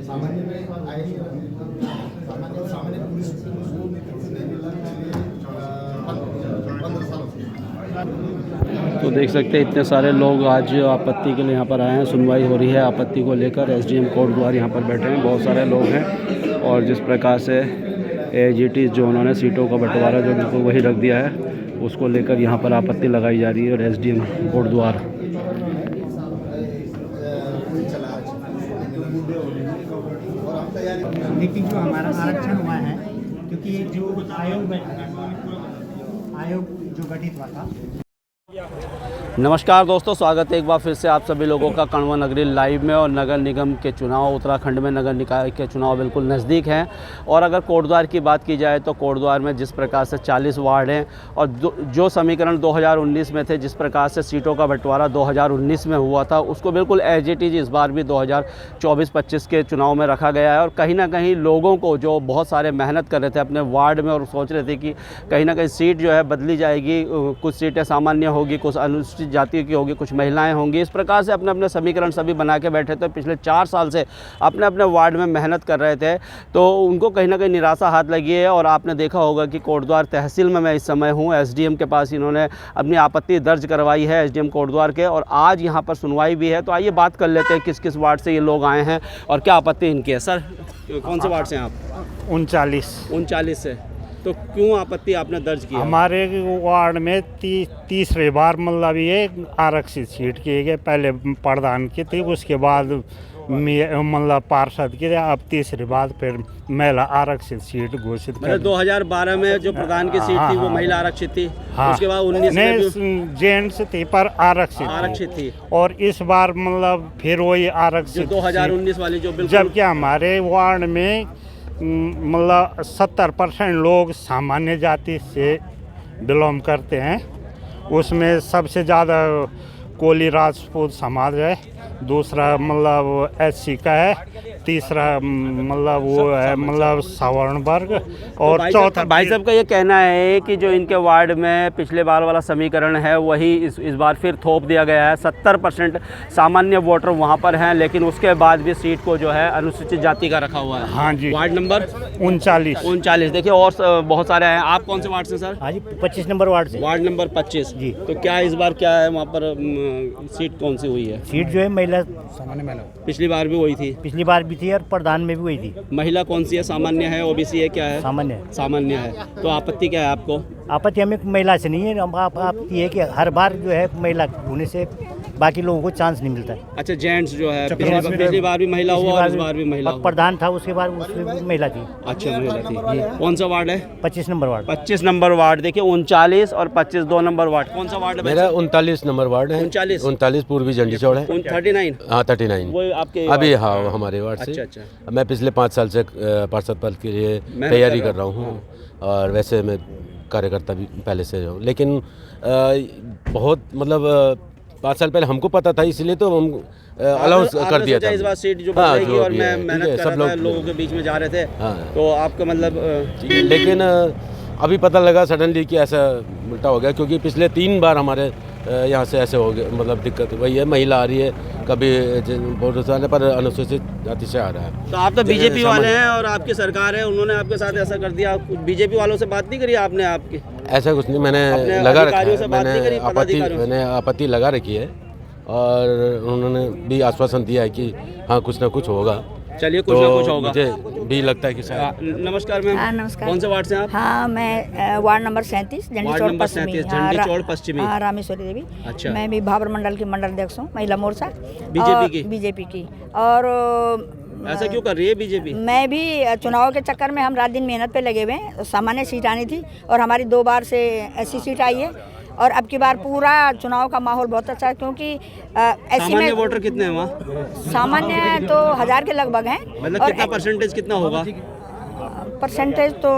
सामान्य में आए सामान्य पुलिस को नहीं मिला पिछले 15 सालों से। तो देख सकते हैं इतने सारे लोग आज आपत्ति के लिए यहाँ पर आए हैं। सुनवाई हो रही है आपत्ति को लेकर। एसडीएम कोटद्वार यहाँ पर बैठे हैं, बहुत सारे लोग हैं और जिस प्रकार से एजीटी जो उन्होंने सीटों का बंटवारा जो बिल्कुल वही रख दिया है, उसको लेकर यहाँ पर आपत्ति लगाई जा रही है। और एसडीएम कोटद्वार लेकिन जो हमारा आरक्षण हुआ है, क्योंकि जो आयोग जो गठित हुआ था। नमस्कार दोस्तों, स्वागत है एक बार फिर से आप सभी लोगों का कण्वा नगरी लाइव में। और नगर निगम के चुनाव, उत्तराखंड में नगर निकाय के चुनाव बिल्कुल नज़दीक हैं। और अगर कोटद्वार की बात की जाए तो कोटद्वार में जिस प्रकार से 40 वार्ड हैं और जो समीकरण 2019 में थे, जिस प्रकार से सीटों का बंटवारा 2019 में हुआ था, उसको बिल्कुल एज इट इज़ इस बार भी 2024-25 के चुनाव में रखा गया है। और कहीं ना कहीं लोगों को जो बहुत सारे मेहनत कर रहे थे अपने वार्ड में और सोच रहे थे कि कहीं ना कहीं सीट जो है बदली जाएगी, कुछ सीटें सामान्य होगी, कुछ अनुसूचित जाति की होगी, कुछ महिलाएं होंगी, इस प्रकार से अपने अपने समीकरण सभी बना के बैठे थे। पिछले 4 साल से अपने अपने वार्ड में मेहनत कर रहे थे, तो उनको कहीं ना कहीं निराशा हाथ लगी है। और आपने देखा होगा कि कोटद्वार तहसील में मैं इस समय हूँ। एसडीएम के पास इन्होंने अपनी आपत्ति दर्ज करवाई है, एसडीएम कोटद्वार के, और आज यहाँ पर सुनवाई भी है। तो आइए बात कर लेते हैं किस किस वार्ड से ये लोग आए हैं और क्या आपत्ति इनकी है। सर, कौन से वार्ड से हैं आप? 39 से। तो क्यों आपत्ति आपने दर्ज की? हमारे वार्ड में तीसरे बार मतलब ये आरक्षित सीट की गई। पहले प्रधान की थी, उसके बाद मतलब पार्षद की थी, अब तीसरी बार फिर महिला आरक्षित सीट घोषित कर। 2012 में जो प्रधान की सीट थी वो महिला आरक्षित थी। उसके बाद 19 में जेंट्स थी पर आरक्षित थी। और इस बार मतलब फिर वही आरक्षित 2019 वाली जो बिल्कुल, जबकि हमारे वार्ड में मतलब 70% लोग सामान्य जाति से बिलोंग करते हैं। उसमें सबसे ज़्यादा कोली राजपूत समाज है, दूसरा मतलब एससी का है, तीसरा मतलब वो है मतलब सवर्ण वर्ग, और चौथा। भाई साहब का ये कहना है कि जो इनके वार्ड में पिछले बार वाला समीकरण है वही इस बार फिर थोप दिया गया है। 70% सामान्य वोटर वहाँ पर हैं, लेकिन उसके बाद भी सीट को जो है अनुसूचित जाति का रखा हुआ है। हाँ जी। Ward number 39। देखिए और बहुत सारे हैं। आप कौन से वार्ड से सर? हाँ जी, 25 नंबर वार्ड से। वार्ड नंबर 25 जी। तो क्या इस बार क्या है वहाँ पर सीट कौन सी हुई है? सीट जो है महिला, सामान्य महिला, पिछली बार भी वही थी। पिछली बार भी थी और प्रधान में भी वही थी। महिला कौन सी है? सामान्य है, ओबीसी है, क्या है? सामान्य है। तो आपत्ति क्या है आपको? आपत्ति हमें महिला से नहीं है। आपत्ति है कि हर बार जो है महिला होने से बाकी लोगों को चांस नहीं मिलता है। अच्छा, जेंट्स जो है पिछली बार भी महिला हुआ और इस बार भी महिला हुआ। प्रधान था, उसके बाद उसमें महिला थी। अच्छा, महिला थी। कौन सा वार्ड है? 25 नंबर वार्ड। 25 number ward. देखिए 39 और 25 2 नंबर वार्ड। कौन सा वार्ड है? मेरा 39 नंबर वार्ड है। 39 पूर्वी झंडी चौड़ है। 39। हाँ 39 वो आपके अभी, हाँ हमारे वार्ड से। अच्छा। मैं पिछले 5 साल से पार्षद पद के लिए तैयारी कर रहा हूँ। और वैसे मैं कार्यकर्ता भी पहले से हूँ, लेकिन बहुत मतलब 5 साल पहले हमको पता था, इसलिए तो हम अलाउंस कर दिया था। इस बार सीट जो बदलेगी और मैं मेहनत कर रहा था, लोगों के बीच में जा रहे थे। तो आपका मतलब लेकिन अभी पता लगा सडनली कि ऐसा उल्टा हो गया, क्योंकि पिछले 3 बार हमारे यहाँ से ऐसे हो गए। मतलब दिक्कत वही है, महिला आ रही है, कभी बहुत सारे पर अनुसूचित जाति से आ रहा है। तो आप तो बीजेपी वाले हैं और आपकी सरकार है, उन्होंने आपके साथ ऐसा कर दिया। बीजेपी वालों से बात नहीं करी आपने? आपकी ऐसा कुछ नहीं, मैंने लगा रखा है, मैंने आपत्ति लगा रखी है। और उन्होंने भी आश्वासन दिया है कि हाँ कुछ ना कुछ होगा। चलिए, कुछ ना कुछ होगा। मुझे भी लगता है कि शायद। नमस्कार मैम। नमस्कार। कौन से वार्ड से आप? हाँ, मैं वार्ड नंबर 37 झंडी चौड़ पश्चिमी। हाँ, रामेश्वरी देवी। अच्छा। मैं भी भाबर मंडल की मंडल अध्यक्ष हूँ, महिला मोर्चा बीजेपी की। और ऐसा क्यों कर रही है बीजेपी? मैं भी चुनाव के चक्कर में हम रात दिन मेहनत पे लगे हुए हैं। सामान्य सीट आनी थी और हमारी 2 बार से ऐसी सीट आई है। और अब की बार पूरा चुनाव का माहौल बहुत अच्छा है, क्योंकि ऐसी में वोटर कितने हैं वहाँ? सामान्य तो 1000 के लगभग हैं। मतलब कितना परसेंटेज कितना होगा? परसेंटेज तो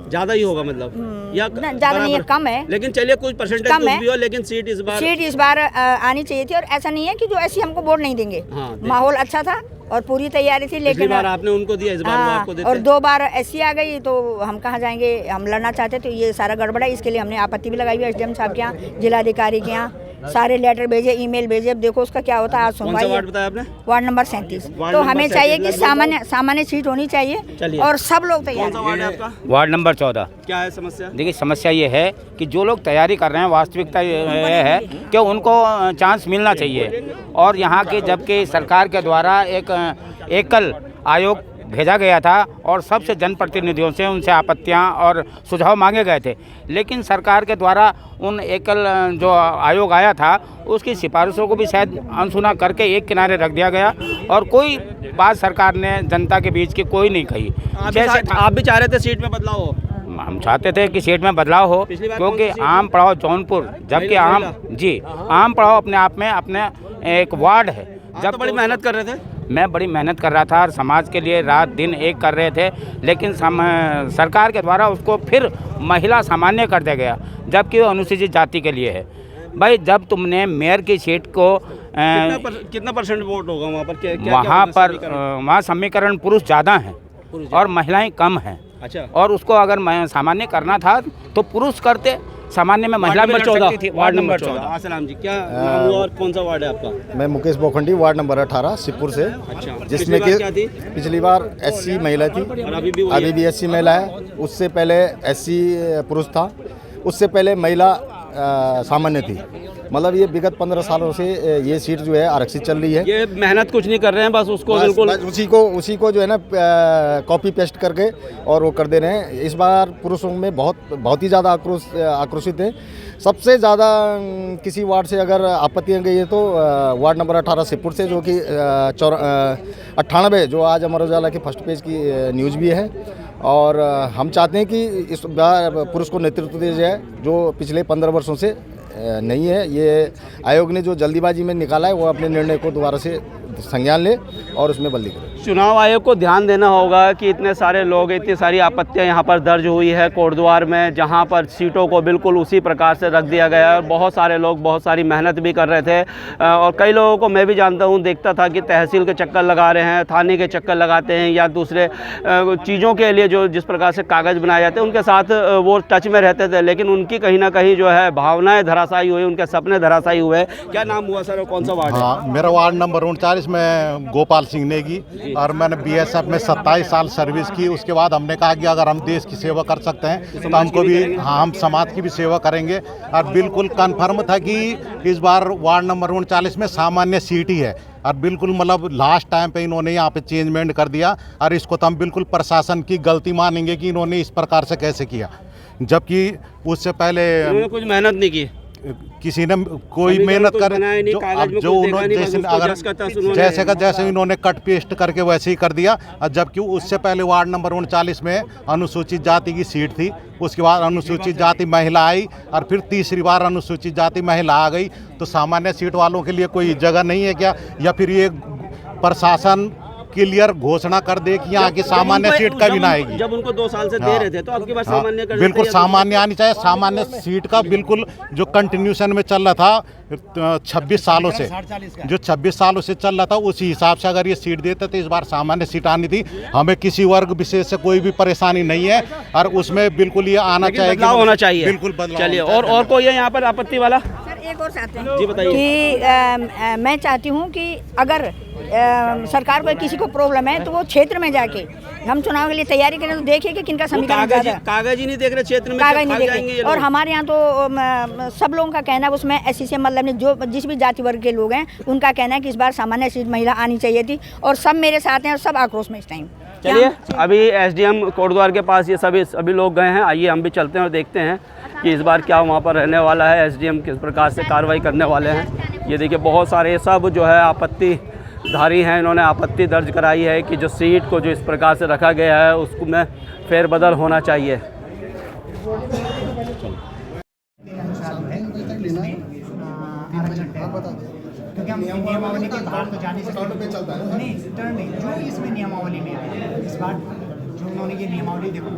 ज़्यादा ही होगा, मतलब या ज़्यादा नहीं है, कम है। लेकिन चलिए कुछ परसेंटेज कुछ भी हो, लेकिन सीट इस बार आनी चाहिए थी। और ऐसा नहीं है कि जो ऐसी हमको वोट नहीं देंगे। माहौल अच्छा था और पूरी तैयारी थी, लेकिन बार आपने उनको दिया, इस बार वो आपको देते। और 2 बार ऐसी आ गई तो हम कहाँ जाएंगे? हम लड़ना चाहते तो ये सारा गड़बड़ा है। इसके लिए हमने आपत्ति भी लगाई हुई है एसडीएम साहब के यहाँ, जिलाधिकारी के यहाँ, सारे लेटर भेजे, ईमेल भेजे, अब देखो उसका क्या होता है। आज कौन सा सुनवाई वार्ड है। बताया आपने? Ward number 37। वार्ड तो नंबर हमें 37 चाहिए कि लगभग सामान्य सीट होनी चाहिए चलिए। और सब लोग तैयार कौन सा हैं। वार्ड है आपका? Ward number 14। क्या है समस्या? देखिए समस्या ये है कि जो लोग तैयारी कर रहे हैं, वास्तविकता ये है कि उनको चांस मिलना चाहिए। और यहाँ के जबकि सरकार के द्वारा एक एकल आयोग भेजा गया था और सबसे जनप्रतिनिधियों से उनसे आपत्तियां और सुझाव मांगे गए थे, लेकिन सरकार के द्वारा उन एकल जो आयोग आया था उसकी सिफारिशों को भी शायद अनसुना करके एक किनारे रख दिया गया और कोई बात सरकार ने जनता के बीच की कोई नहीं कही। आप भी चाह रहे थे सीट में बदलाव हो? हम चाहते थे कि सीट में बदलाव हो, पिछली बार क्योंकि कौन सी सीट आम पड़ाव जौनपुर, जबकि आम पड़ाव अपने आप में अपने एक वार्ड है। जब तो बड़ी मेहनत कर रहे थे। मैं बड़ी मेहनत कर रहा था और समाज के लिए रात दिन एक कर रहे थे, लेकिन सरकार के द्वारा उसको फिर महिला सामान्य कर दिया गया, जबकि वो अनुसूचित जाति के लिए है। भाई जब तुमने मेयर की सीट को कितना परसेंट वोट होगा वहाँ पर? वहाँ पर वहाँ समीकरण पुरुष ज़्यादा हैं और महिलाएं कम हैं। अच्छा। और उसको अगर सामान्य करना था तो पुरुष करते, सामान्य में महिला भी लड़ सकती थी। Ward number 14। आसलाम जी, क्या नाम हुआ और कौन सा वार्ड है आपका? मैं मुकेश बोखंडी, वार्ड नंबर 18 शिवपुर से। अच्छा। जिसमें पिछली कि बार क्या थी? पिछली बार SC महिला थी, और अभी भी वही अभी भी SC महिला है। उससे पहले SC पुरुष था, उससे पहले महिला सामान्य थी। मतलब ये विगत 15 सालों से ये सीट जो है आरक्षित चल रही है। ये मेहनत कुछ नहीं कर रहे हैं, बस उसको बिल्कुल बस उसी को जो है ना कॉपी पेस्ट करके और वो कर दे रहे हैं। इस बार पुरुषों में बहुत ही ज़्यादा आक्रोशित हैं। सबसे ज़्यादा किसी वार्ड से अगर आपत्तियाँ गई है तो वार्ड नंबर 18 शिवपुर से, जो कि 98 जो आज अमर उजाला के फर्स्ट पेज की न्यूज़ भी है। और हम चाहते हैं कि इस बार पुरुष को नेतृत्व दिया जाए, जो पिछले 15 वर्षों से नहीं है। ये आयोग ने जो जल्दीबाजी में निकाला है वो अपने निर्णय को दोबारा से संज्ञान ले और उसमें बदली करे। चुनाव आयोग को ध्यान देना होगा कि इतने सारे लोग, इतनी सारी आपत्तियां यहाँ पर दर्ज हुई है कोटद्वार में, जहाँ पर सीटों को बिल्कुल उसी प्रकार से रख दिया गया है। और बहुत सारे लोग बहुत सारी मेहनत भी कर रहे थे और कई लोगों को मैं भी जानता हूँ, देखता था कि तहसील के चक्कर लगा रहे हैं, थाने के चक्कर लगाते हैं या दूसरे चीज़ों के लिए जो जिस प्रकार से कागज़ बनाए जाते हैं उनके साथ वो टच में रहते थे, लेकिन उनकी कहीं ना कहीं जो है भावनाएँ धराशायी हुई, उनके सपने धराशायी हुए। क्या नाम हुआ सर और कौन सा वार्ड है? हाँ, मेरा वार्ड नंबर 39 में गोपाल सिंह नेगी, और मैंने BSF में 27 साल सर्विस की। उसके बाद हमने कहा कि अगर हम देश की सेवा कर सकते हैं तो हमको भी, हाँ, हम समाज की भी सेवा करेंगे। और बिल्कुल कन्फर्म था कि इस बार वार्ड नंबर 39 में सामान्य सीट ही है। और बिल्कुल मतलब लास्ट टाइम पे इन्होंने यहाँ पे चेंजमेंट कर दिया, और इसको तो हम बिल्कुल प्रशासन की गलती मानेंगे कि इन्होंने इस प्रकार से कैसे किया, जबकि उससे पहले कुछ मेहनत नहीं की। किसी ने कोई मेहनत कर जो उन्होंने जैसे इन्होंने कट पेस्ट करके वैसे ही कर दिया। और जबकि उससे पहले वार्ड नंबर 39 में अनुसूचित जाति की सीट थी, उसके बाद अनुसूचित जाति महिला आई और फिर तीसरी बार अनुसूचित जाति महिला आ गई। तो सामान्य सीट वालों के लिए कोई जगह नहीं है क्या? या फिर ये प्रशासन क्लियर घोषणा कर दे कि यहाँ की सामान्य सीट कभी ना आएगी? जब उनको 2 साल से दे रहे थे तो अब की बार सामान्य कर बिल्कुल सामान्य आनी चाहिए। सामान्य सीट का बिल्कुल जो कंटिन्यूशन में चल रहा था 26 सालों से, जो 26 सालों से चल रहा था, उसी हिसाब से अगर ये सीट देते तो इस बार सामान्य सीट आनी थी। हमें किसी वर्ग विशेष से कोई भी परेशानी नहीं है और उसमें बिल्कुल ये आना चाहिए, बदलाव होना चाहिए। बिल्कुल बदलाव। चलिए, और कोई है यहाँ पर आपत्ति वाला? सर एक और चाहते हैं जी बताइए। कि मैं चाहती हूँ कि अगर सरकार को किसी को प्रॉब्लम है तो वो क्षेत्र में जाके हम चुनाव के लिए तैयारी करें तो देखिए कि किनका समीकरण ज़्यादा है। कागज ही नहीं देख रहे क्षेत्र में, कागज नहीं देख रहे। और हमारे यहाँ तो सब लोगों का कहना है, उसमें SC से मतलब नहीं, जो जिस भी जाति वर्ग के लोग हैं उनका कहना है कि इस बार सामान्य सीट महिला आनी चाहिए थी। और सब मेरे साथ हैं और सब आक्रोश में इस टाइम। चलिए, अभी SDM कोटद्वार के पास ये सभी लोग गए हैं। आइए हम भी चलते हैं और देखते हैं कि इस बार क्या वहाँ पर रहने वाला है, SDM किस प्रकार से कार्रवाई करने वाले हैं। ये देखिए बहुत सारे सब जो है आपत्तिधारी हैं, इन्होंने आपत्ति दर्ज कराई है कि जो सीट को जो इस प्रकार से रखा गया है उसको में फेरबदल होना चाहिए। क्योंकि हम नियमावली के बाहर तो जाने से नहीं, टर्न नहीं, जो इसमें नियमावली में आया है इस बार, जो उन्होंने ये नियमावली देखो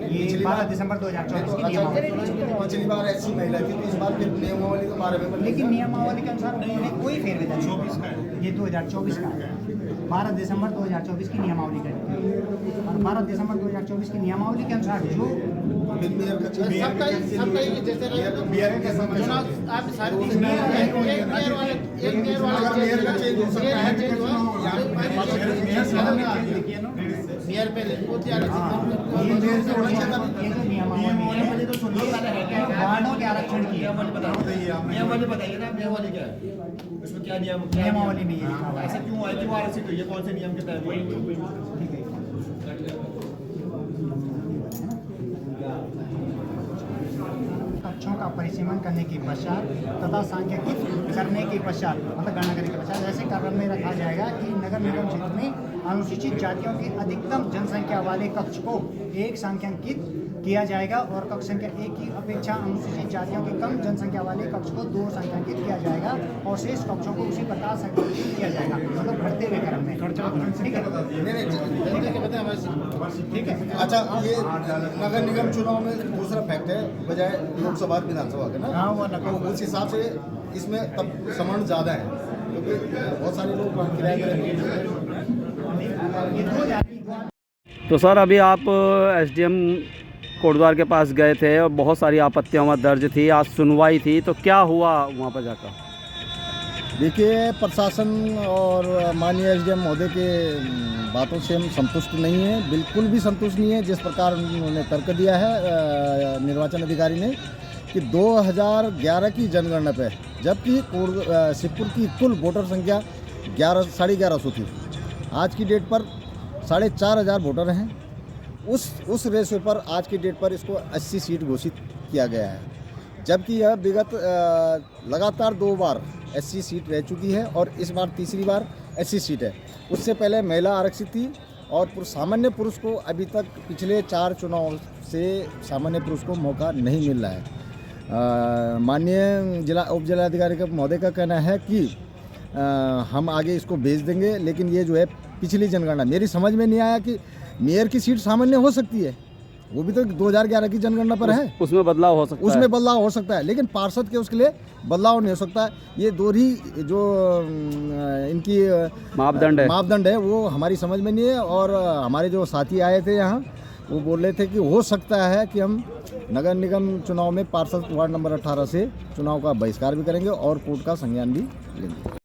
ये 12 दिसंबर 2024 की नियमावली। पिछली बार ऐसी महिला थी तो इस बार फिर नियमावली के बारे में लेकिन नियमावली के अनुसार उन्होंने कोई फेरबदल नहीं, ये 2024 का है। 12 दिसंबर 2024 की नियमावली का है और 12 दिसंबर 2024 की नियमावली के अनुसार जो वार्डों के आरक्षण की नियमावली में ऐसा क्यों है, क्यों आरक्षित हुई है, कौन से नियम के तहत? कक्षों का परिसीमन करने के पश्चात तथा सांख्यिकी करने के पश्चात मतलब गणना करने के पश्चात ऐसे क्रम में रखा जाएगा कि नगर निगम क्षेत्र में अनुसूचित जातियों की अधिकतम जनसंख्या वाले कक्ष को एक संख्यांकित किया जाएगा और कक्ष संख्या 1 की अपेक्षा अनुसूचित जातियों की कम जनसंख्या वाले कक्ष को 2 संख्यांकित किया जाएगा और शेष कक्षों को उसी प्रकार संख्यांकित किया जाएगा, मतलब बढ़ते हुए क्रम में। ठीक है। अच्छा, ये नगर निगम चुनाव में दूसरा फैक्ट है बजाय लोकसभा विधानसभा का ना। हाँ, वो तो उस हिसाब से इसमें तब समान ज़्यादा है क्योंकि बहुत सारे लोग किराए तो सर अभी आप एसडीएम कोटद्वार के पास गए थे और बहुत सारी आपत्तियां वहाँ दर्ज थी, आज सुनवाई थी, तो क्या हुआ वहाँ पर जाकर? देखिए, प्रशासन और माननीय एसडीएम महोदय के बातों से हम संतुष्ट नहीं हैं, बिल्कुल भी संतुष्ट नहीं है। जिस प्रकार उन्होंने तर्क दिया है निर्वाचन अधिकारी ने कि 2011 की जनगणना पे, जबकि शिवपुर की कुल वोटर संख्या 11,500 थी, आज की डेट पर 4,500 वोटर हैं। उस रेशो पर आज की डेट पर इसको 80 सीट घोषित किया गया है, जबकि यह विगत लगातार 2 बार 80 सीट रह चुकी है और इस बार तीसरी बार 80 सीट है। उससे पहले महिला आरक्षित थी और सामान्य पुरुष को अभी तक पिछले 4 चुनाव से सामान्य पुरुष को मौका नहीं मिल रहा है। माननीय उप जिलाधिकारी का महोदय का कहना है कि हम आगे इसको भेज देंगे, लेकिन ये जो है पिछली जनगणना मेरी समझ में नहीं आया कि मेयर की सीट सामान्य हो सकती है, वो भी तो 2011 की जनगणना पर है, उसमें बदलाव हो सकता है, उसमें बदलाव हो सकता है, लेकिन पार्षद के उसके लिए बदलाव नहीं हो सकता। ये दोहरी जो इनकी मापदंड है वो हमारी समझ में नहीं है। और हमारे जो साथी आए थे यहाँ वो बोल रहे थे कि हो सकता है कि हम नगर निगम चुनाव में पार्षद वार्ड नंबर 18 से चुनाव का बहिष्कार भी करेंगे और कोर्ट का संज्ञान भी लेंगे।